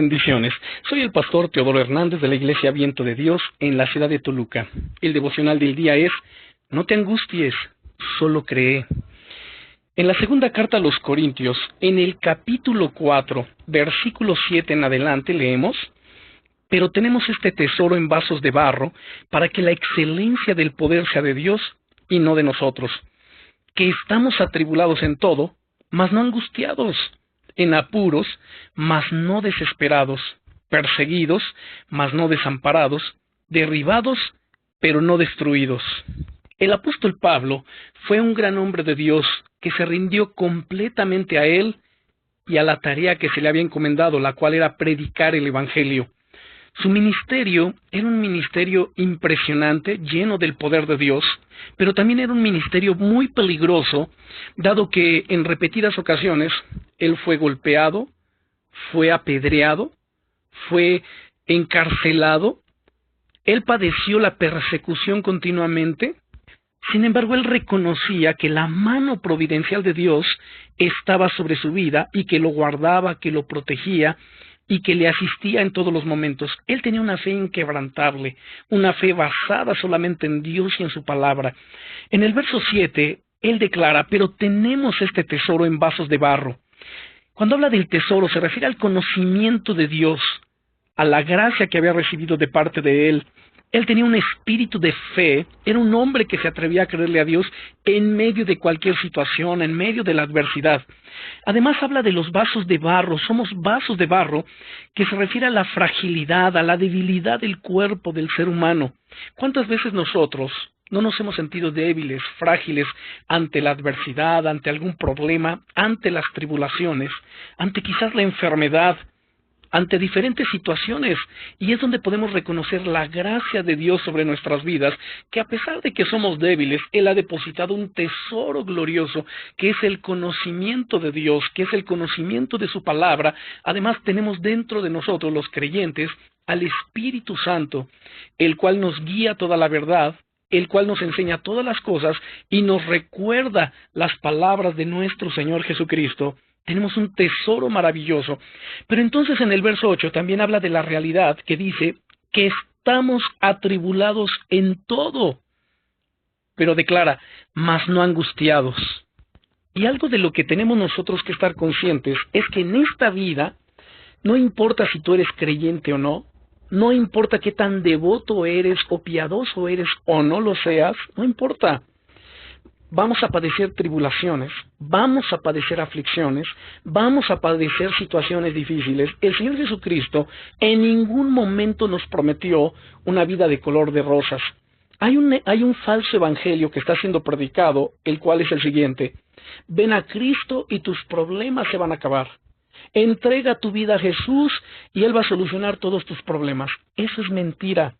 Bendiciones. Soy el pastor Teodoro Hernández de la Iglesia Viento de Dios en la ciudad de Toluca. El devocional del día es: no te angusties, solo cree. En la segunda carta a los Corintios, en el capítulo 4, versículo 7 en adelante, leemos: pero tenemos este tesoro en vasos de barro, para que la excelencia del poder sea de Dios y no de nosotros, que estamos atribulados en todo, mas no angustiados, en apuros, mas no desesperados, perseguidos, mas no desamparados, derribados, pero no destruidos. El apóstol Pablo fue un gran hombre de Dios que se rindió completamente a él y a la tarea que se le había encomendado, la cual era predicar el Evangelio. Su ministerio era un ministerio impresionante, lleno del poder de Dios, pero también era un ministerio muy peligroso, dado que en repetidas ocasiones él fue golpeado, fue apedreado, fue encarcelado, él padeció la persecución continuamente. Sin embargo, él reconocía que la mano providencial de Dios estaba sobre su vida y que lo guardaba, que lo protegía y que le asistía en todos los momentos. Él tenía una fe inquebrantable, una fe basada solamente en Dios y en su palabra. En el verso 7, él declara: pero tenemos este tesoro en vasos de barro. Cuando habla del tesoro, se refiere al conocimiento de Dios, a la gracia que había recibido de parte de él. Él tenía un espíritu de fe, era un hombre que se atrevía a creerle a Dios en medio de cualquier situación, en medio de la adversidad. Además habla de los vasos de barro, somos vasos de barro, que se refiere a la fragilidad, a la debilidad del cuerpo del ser humano. ¿Cuántas veces nosotros no nos hemos sentido débiles, frágiles ante la adversidad, ante algún problema, ante las tribulaciones, ante quizás la enfermedad, ante diferentes situaciones? Y es donde podemos reconocer la gracia de Dios sobre nuestras vidas, que a pesar de que somos débiles, Él ha depositado un tesoro glorioso, que es el conocimiento de Dios, que es el conocimiento de su palabra. Además, tenemos dentro de nosotros, los creyentes, al Espíritu Santo, el cual nos guía toda la verdad, el cual nos enseña todas las cosas y nos recuerda las palabras de nuestro Señor Jesucristo. Tenemos un tesoro maravilloso. Pero entonces en el verso 8 también habla de la realidad, que dice que estamos atribulados en todo, pero declara: mas no angustiados. Y algo de lo que tenemos nosotros que estar conscientes es que en esta vida, no importa si tú eres creyente o no, no importa qué tan devoto eres o piadoso eres o no lo seas, no importa. Vamos a padecer tribulaciones, vamos a padecer aflicciones, vamos a padecer situaciones difíciles. El Señor Jesucristo en ningún momento nos prometió una vida de color de rosas. Hay un falso evangelio que está siendo predicado, el cual es el siguiente: ven a Cristo y tus problemas se van a acabar. Entrega tu vida a Jesús y Él va a solucionar todos tus problemas. Eso es mentira.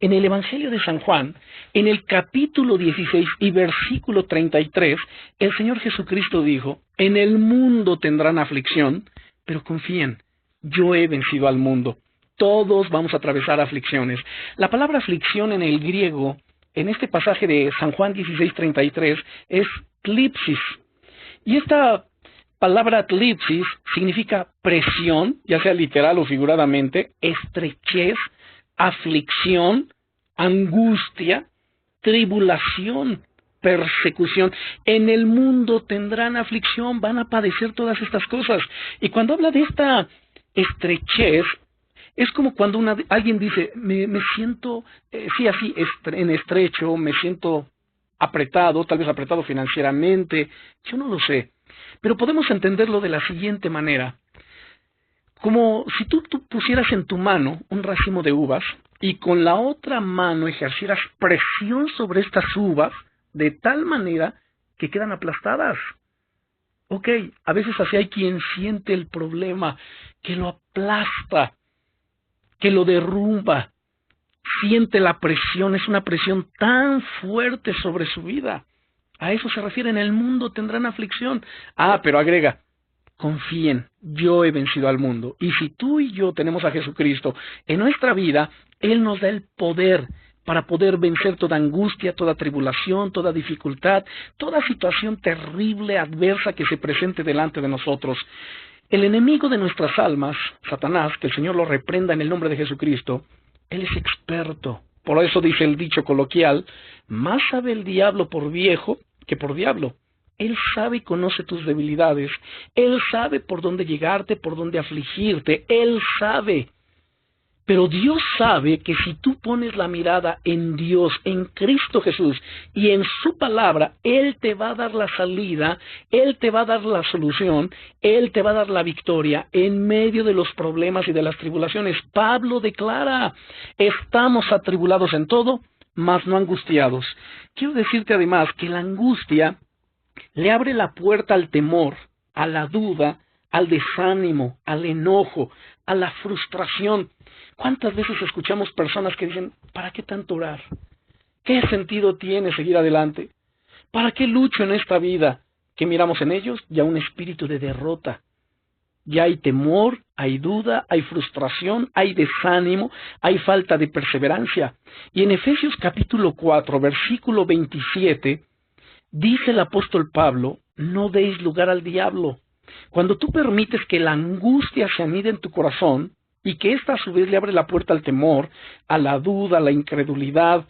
En el Evangelio de San Juan, en el capítulo 16 y versículo 33, el Señor Jesucristo dijo: en el mundo tendrán aflicción, pero confíen, yo he vencido al mundo. Todos vamos a atravesar aflicciones. La palabra aflicción en el griego, en este pasaje de San Juan 16:33, es tlipsis. Y esta palabra tlipsis significa presión, ya sea literal o figuradamente, estrechez, aflicción, angustia, tribulación, persecución. En el mundo tendrán aflicción, van a padecer todas estas cosas. Y cuando habla de esta estrechez, es como cuando alguien dice: me siento, así, en estrecho, me siento apretado, tal vez apretado financieramente, yo no lo sé. Pero podemos entenderlo de la siguiente manera: como si tú pusieras en tu mano un racimo de uvas y con la otra mano ejercieras presión sobre estas uvas de tal manera que quedan aplastadas. Ok, a veces así hay quien siente el problema, que lo aplasta, que lo derrumba, siente la presión, es una presión tan fuerte sobre su vida. A eso se refiere: en el mundo tendrán aflicción. Pero agrega: confíen, yo he vencido al mundo. Y si tú y yo tenemos a Jesucristo en nuestra vida, Él nos da el poder para poder vencer toda angustia, toda tribulación, toda dificultad, toda situación terrible, adversa que se presente delante de nosotros. El enemigo de nuestras almas, Satanás, que el Señor lo reprenda en el nombre de Jesucristo, él es experto. Por eso dice el dicho coloquial, más sabe el diablo por viejo que por diablo. Él sabe y conoce tus debilidades. Él sabe por dónde llegarte, por dónde afligirte. Él sabe. Pero Dios sabe que si tú pones la mirada en Dios, en Cristo Jesús y en su palabra, Él te va a dar la salida, Él te va a dar la solución, Él te va a dar la victoria en medio de los problemas y de las tribulaciones. Pablo declara, estamos atribulados en todo, mas no angustiados. Quiero decirte además que la angustia le abre la puerta al temor, a la duda, al desánimo, al enojo, a la frustración. ¿Cuántas veces escuchamos personas que dicen, ¿para qué tanto orar? ¿Qué sentido tiene seguir adelante? ¿Para qué lucho en esta vida? ¿Qué miramos en ellos? Ya un espíritu de derrota. Ya hay temor, hay duda, hay frustración, hay desánimo, hay falta de perseverancia. Y en Efesios capítulo 4, versículo 27, dice el apóstol Pablo, no deis lugar al diablo. Cuando tú permites que la angustia se anide en tu corazón y que ésta a su vez le abre la puerta al temor, a la duda, a la incredulidad,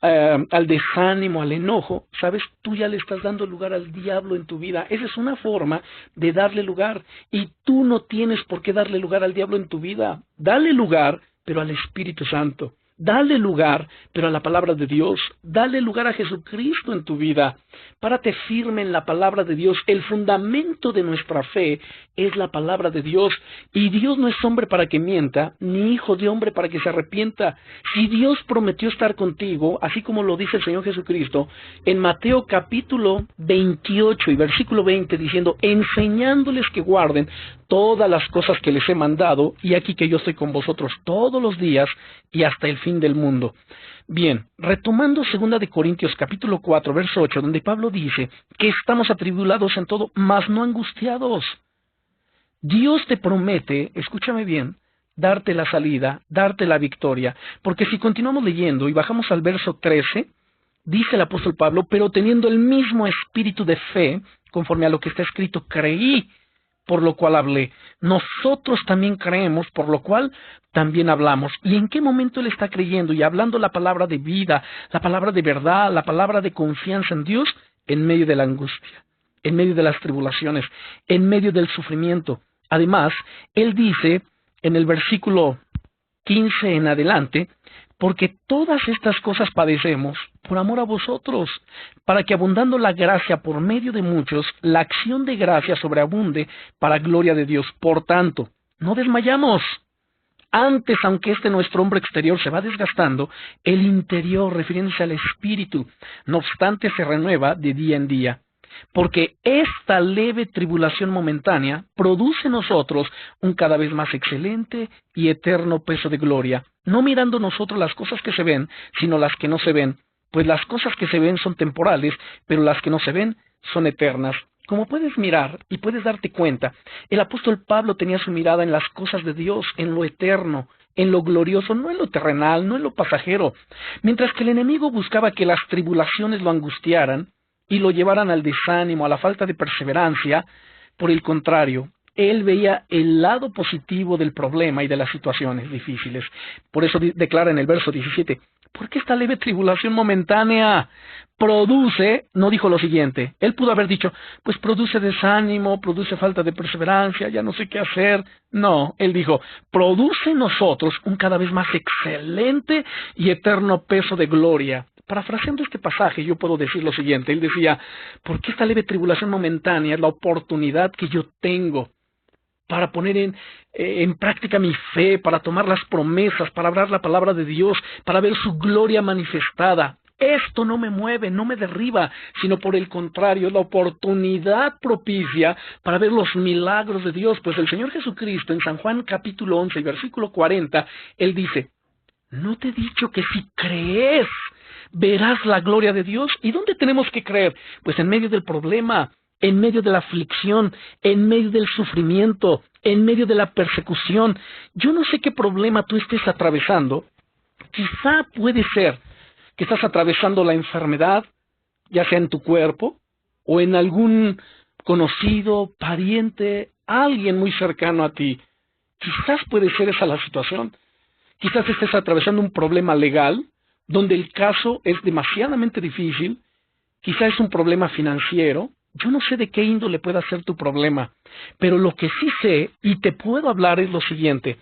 al desánimo, al enojo, sabes, tú ya le estás dando lugar al diablo en tu vida. Esa es una forma de darle lugar y tú no tienes por qué darle lugar al diablo en tu vida. Dale lugar, pero al Espíritu Santo. Dale lugar, pero a la palabra de Dios. Dale lugar a Jesucristo en tu vida. Párate firme en la palabra de Dios. El fundamento de nuestra fe es la palabra de Dios. Y Dios no es hombre para que mienta, ni hijo de hombre para que se arrepienta. Si Dios prometió estar contigo, así como lo dice el Señor Jesucristo, en Mateo capítulo 28 y versículo 20, diciendo, enseñándoles que guarden todas las cosas que les he mandado, y aquí que yo estoy con vosotros todos los días y hasta el fin del mundo. Bien, retomando 2 de Corintios capítulo 4, verso 8, donde Pablo dice que estamos atribulados en todo, mas no angustiados. Dios te promete, escúchame bien, darte la salida, darte la victoria, porque si continuamos leyendo y bajamos al verso 13, dice el apóstol Pablo, pero teniendo el mismo espíritu de fe, conforme a lo que está escrito, creí, por lo cual hablé. Nosotros también creemos, por lo cual también hablamos. ¿Y en qué momento él está creyendo y hablando la palabra de vida, la palabra de verdad, la palabra de confianza en Dios? En medio de la angustia, en medio de las tribulaciones, en medio del sufrimiento. Además, él dice en el versículo 15 en adelante, porque todas estas cosas padecemos por amor a vosotros, para que abundando la gracia por medio de muchos, la acción de gracia sobreabunde para gloria de Dios. Por tanto, no desmayamos. Antes, aunque nuestro hombre exterior se va desgastando, el interior, refiriéndose al espíritu, no obstante se renueva de día en día. Porque esta leve tribulación momentánea produce en nosotros un cada vez más excelente y eterno peso de gloria, no mirando nosotros las cosas que se ven, sino las que no se ven, pues las cosas que se ven son temporales, pero las que no se ven son eternas. Como puedes mirar y puedes darte cuenta, el apóstol Pablo tenía su mirada en las cosas de Dios, en lo eterno, en lo glorioso, no en lo terrenal, no en lo pasajero. Mientras que el enemigo buscaba que las tribulaciones lo angustiaran y lo llevaran al desánimo, a la falta de perseverancia, por el contrario, él veía el lado positivo del problema y de las situaciones difíciles. Por eso declara en el verso 17, porque esta leve tribulación momentánea produce, no dijo lo siguiente, él pudo haber dicho, pues produce desánimo, produce falta de perseverancia, ya no sé qué hacer. No, él dijo, produce en nosotros un cada vez más excelente y eterno peso de gloria. Parafraseando este pasaje, yo puedo decir lo siguiente, él decía, porque esta leve tribulación momentánea es la oportunidad que yo tengo para poner en práctica mi fe, para tomar las promesas, para hablar la palabra de Dios, para ver su gloria manifestada. Esto no me mueve, no me derriba, sino por el contrario, es la oportunidad propicia para ver los milagros de Dios. Pues el Señor Jesucristo en San Juan capítulo 11 y versículo 40, él dice, ¿no te he dicho que si crees verás la gloria de Dios? ¿Y dónde tenemos que creer? Pues en medio del problema, en medio de la aflicción, en medio del sufrimiento, en medio de la persecución. Yo no sé qué problema tú estés atravesando. Quizá puede ser que estás atravesando la enfermedad, ya sea en tu cuerpo o en algún conocido, pariente, alguien muy cercano a ti. Quizás puede ser esa la situación. Quizás estés atravesando un problema legal donde el caso es demasiadamente difícil. Quizás es un problema financiero. Yo no sé de qué índole pueda ser tu problema, pero lo que sí sé y te puedo hablar es lo siguiente.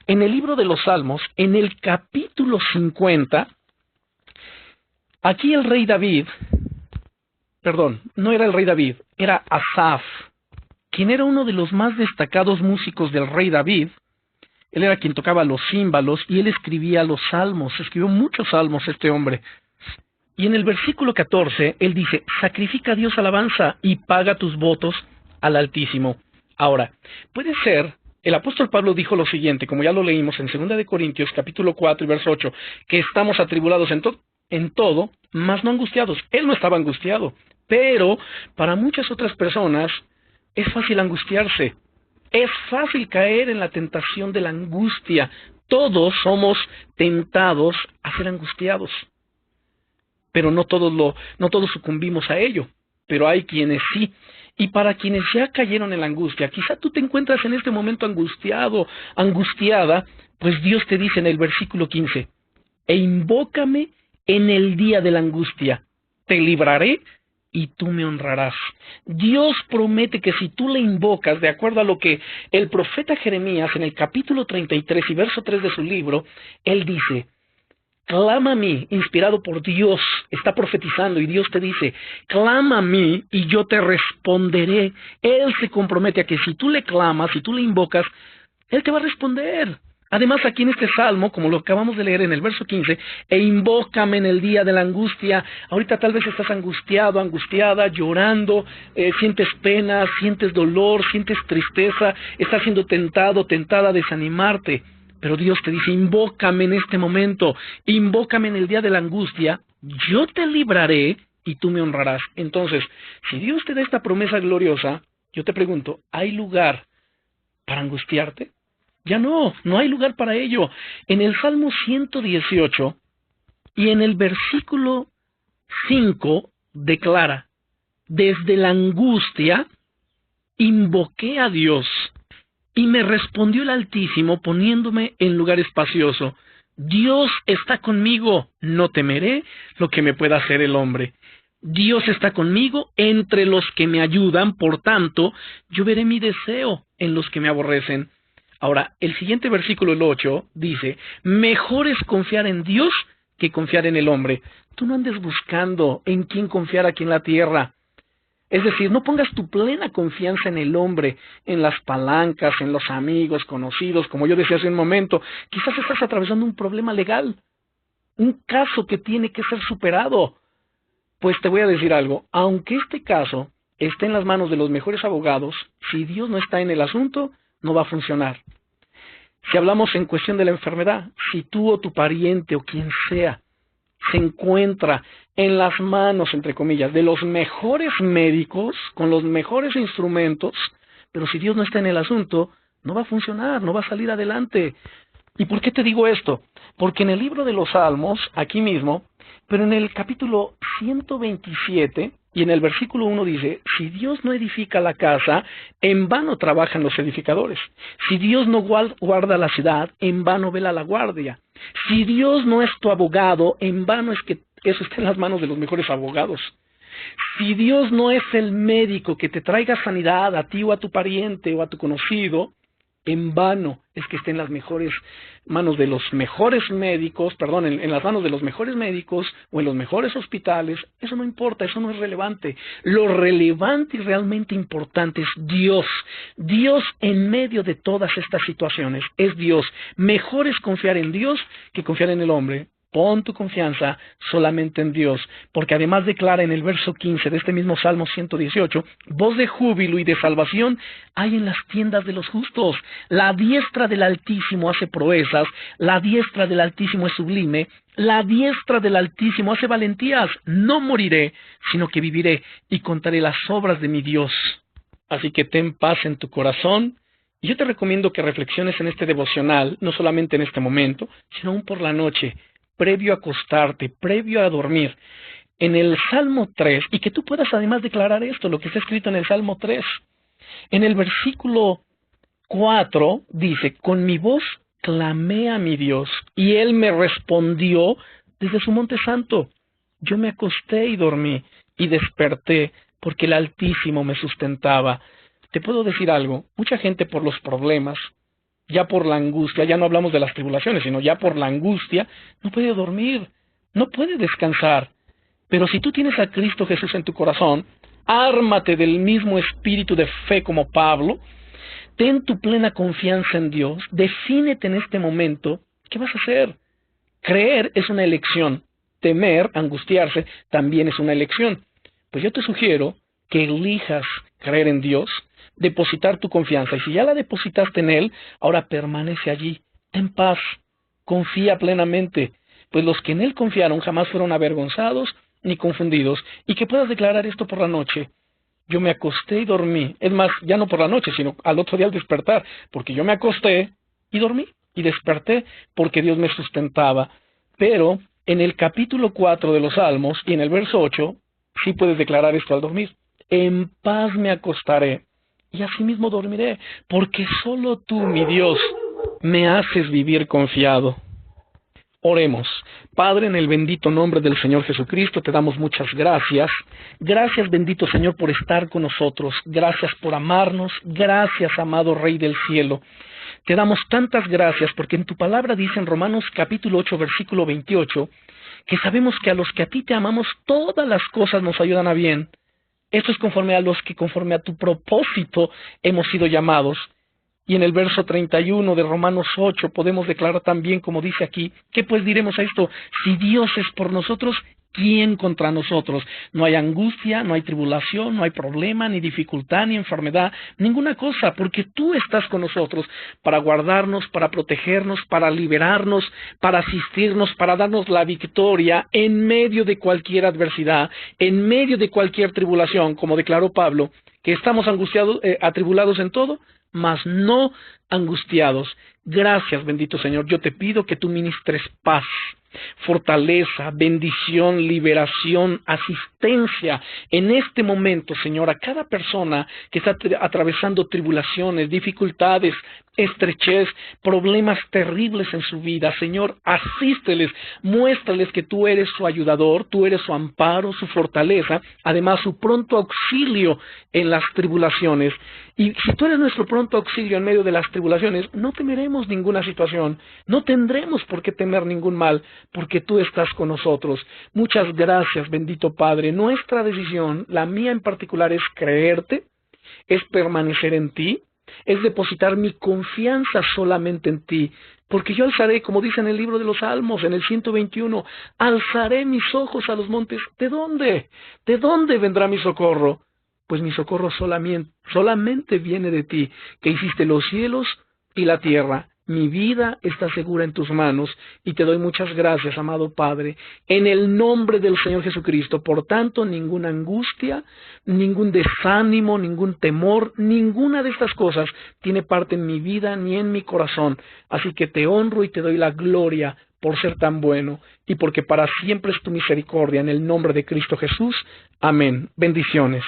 En el libro de los Salmos, en el capítulo 50, aquí el rey David, perdón, no era el rey David, era Asaf, quien era uno de los más destacados músicos del rey David. Él era quien tocaba los címbalos y él escribía los salmos, escribió muchos salmos este hombre. Y en el versículo 14, él dice, sacrifica a Dios alabanza y paga tus votos al Altísimo. Ahora, puede ser, el apóstol Pablo dijo lo siguiente, como ya lo leímos en 2 de Corintios, capítulo 4 y verso 8, que estamos atribulados en todo, mas no angustiados. Él no estaba angustiado, pero para muchas otras personas es fácil angustiarse. Es fácil caer en la tentación de la angustia. Todos somos tentados a ser angustiados. Pero no todos sucumbimos a ello. Pero hay quienes sí. Y para quienes ya cayeron en la angustia, quizá tú te encuentras en este momento angustiado, angustiada, pues Dios te dice en el versículo 15, e invócame en el día de la angustia, te libraré y tú me honrarás. Dios promete que si tú le invocas, de acuerdo a lo que el profeta Jeremías en el capítulo 33 y verso 3 de su libro, él dice, clama a mí, inspirado por Dios, está profetizando y Dios te dice, clama a mí y yo te responderé. Él se compromete a que si tú le clamas, si tú le invocas, Él te va a responder. Además, aquí en este salmo, como lo acabamos de leer en el verso 15, e invócame en el día de la angustia. Ahorita tal vez estás angustiado, angustiada, llorando, sientes pena, sientes dolor, sientes tristeza, estás siendo tentado, tentada a desanimarte. Pero Dios te dice, invócame en este momento, invócame en el día de la angustia, yo te libraré y tú me honrarás. Entonces, si Dios te da esta promesa gloriosa, yo te pregunto, ¿hay lugar para angustiarte? Ya no hay lugar para ello. En el Salmo 118 y en el versículo 5 declara, desde la angustia invoqué a Dios y me respondió el Altísimo poniéndome en lugar espacioso. Dios está conmigo, no temeré lo que me pueda hacer el hombre. Dios está conmigo entre los que me ayudan, por tanto, yo veré mi deseo en los que me aborrecen. Ahora, el siguiente versículo, el 8, dice, mejor es confiar en Dios que confiar en el hombre. Tú no andes buscando en quién confiar aquí en la tierra. Es decir, no pongas tu plena confianza en el hombre, en las palancas, en los amigos, conocidos, como yo decía hace un momento. Quizás estás atravesando un problema legal, un caso que tiene que ser superado. Pues te voy a decir algo, aunque este caso esté en las manos de los mejores abogados, si Dios no está en el asunto, no va a funcionar. Si hablamos en cuestión de la enfermedad, si tú o tu pariente o quien sea se encuentra en las manos, entre comillas, de los mejores médicos, con los mejores instrumentos, pero si Dios no está en el asunto, no va a funcionar, no va a salir adelante. ¿Y por qué te digo esto? Porque en el libro de los Salmos, aquí mismo, pero en el capítulo 127 y en el versículo 1 dice, si Dios no edifica la casa, en vano trabajan los edificadores. Si Dios no guarda la ciudad, en vano vela la guardia. Si Dios no es tu abogado, en vano es que eso esté en las manos de los mejores abogados. Si Dios no es el médico que te traiga sanidad a ti o a tu pariente o a tu conocido, en vano es que esté en las mejores manos de los mejores médicos, perdón, en las manos de los mejores médicos o en los mejores hospitales. Eso no importa, eso no es relevante. Lo relevante y realmente importante es Dios. Dios en medio de todas estas situaciones es Dios. Mejor es confiar en Dios que confiar en el hombre. Pon tu confianza solamente en Dios, porque además declara en el verso 15 de este mismo Salmo 118, voz de júbilo y de salvación hay en las tiendas de los justos. La diestra del Altísimo hace proezas, la diestra del Altísimo es sublime, la diestra del Altísimo hace valentías. No moriré, sino que viviré y contaré las obras de mi Dios. Así que ten paz en tu corazón. Y yo te recomiendo que reflexiones en este devocional, no solamente en este momento, sino aún por la noche, previo a acostarte, previo a dormir, en el Salmo 3, y que tú puedas además declarar esto, lo que está escrito en el Salmo 3. En el versículo 4 dice, con mi voz clamé a mi Dios, y Él me respondió desde su monte santo. Yo me acosté y dormí, y desperté, porque el Altísimo me sustentaba. Te puedo decir algo, mucha gente por los problemas, ya por la angustia, ya no hablamos de las tribulaciones, sino ya por la angustia, no puede dormir, no puede descansar. Pero si tú tienes a Cristo Jesús en tu corazón, ármate del mismo espíritu de fe como Pablo, ten tu plena confianza en Dios, defínete en este momento, ¿qué vas a hacer? Creer es una elección, temer, angustiarse, también es una elección. Pues yo te sugiero que elijas creer en Dios, depositar tu confianza, y si ya la depositaste en Él, ahora permanece allí, ten paz, confía plenamente, pues los que en Él confiaron jamás fueron avergonzados ni confundidos, y que puedas declarar esto por la noche. Yo me acosté y dormí, es más, ya no por la noche, sino al otro día al despertar, porque yo me acosté y dormí, y desperté porque Dios me sustentaba. Pero en el capítulo 4 de los Salmos, y en el verso 8, sí puedes declarar esto al dormir. En paz me acostaré, y asimismo dormiré, porque solo tú, mi Dios, me haces vivir confiado. Oremos. Padre, en el bendito nombre del Señor Jesucristo, te damos muchas gracias. Gracias, bendito Señor, por estar con nosotros. Gracias por amarnos. Gracias, amado Rey del cielo. Te damos tantas gracias porque en tu palabra dice en Romanos capítulo 8, versículo 28, que sabemos que a los que a ti te amamos, todas las cosas nos ayudan a bien. Esto es conforme a los que conforme a tu propósito hemos sido llamados. Y en el verso 31 de Romanos 8 podemos declarar también, como dice aquí, ¿qué pues diremos a esto? Si Dios es por nosotros, ¿quién contra nosotros? No hay angustia, no hay tribulación, no hay problema, ni dificultad, ni enfermedad, ninguna cosa, porque tú estás con nosotros para guardarnos, para protegernos, para liberarnos, para asistirnos, para darnos la victoria en medio de cualquier adversidad, en medio de cualquier tribulación, como declaró Pablo, que estamos angustiados, atribulados en todo, mas no angustiados. Gracias, bendito Señor. Yo te pido que tú ministres paz, fortaleza, bendición, liberación, asistencia en este momento, Señor, a cada persona que está atravesando tribulaciones, dificultades, estrechez, problemas terribles en su vida. Señor, asísteles, muéstrales que tú eres su ayudador, tú eres su amparo, su fortaleza, además su pronto auxilio en las tribulaciones. Y si tú eres nuestro pronto auxilio en medio de las tribulaciones, no temeremos ninguna situación, no tendremos por qué temer ningún mal, porque tú estás con nosotros. Muchas gracias, bendito Padre. Nuestra decisión, la mía en particular, es creerte, es permanecer en ti, es depositar mi confianza solamente en ti, porque yo alzaré, como dice en el libro de los Salmos, en el 121, alzaré mis ojos a los montes. ¿De dónde? ¿De dónde vendrá mi socorro? Pues mi socorro solamente viene de ti, que hiciste los cielos y la tierra. Mi vida está segura en tus manos y te doy muchas gracias, amado Padre, en el nombre del Señor Jesucristo. Por tanto, ninguna angustia, ningún desánimo, ningún temor, ninguna de estas cosas tiene parte en mi vida ni en mi corazón. Así que te honro y te doy la gloria por ser tan bueno y porque para siempre es tu misericordia. En el nombre de Cristo Jesús. Amén. Bendiciones.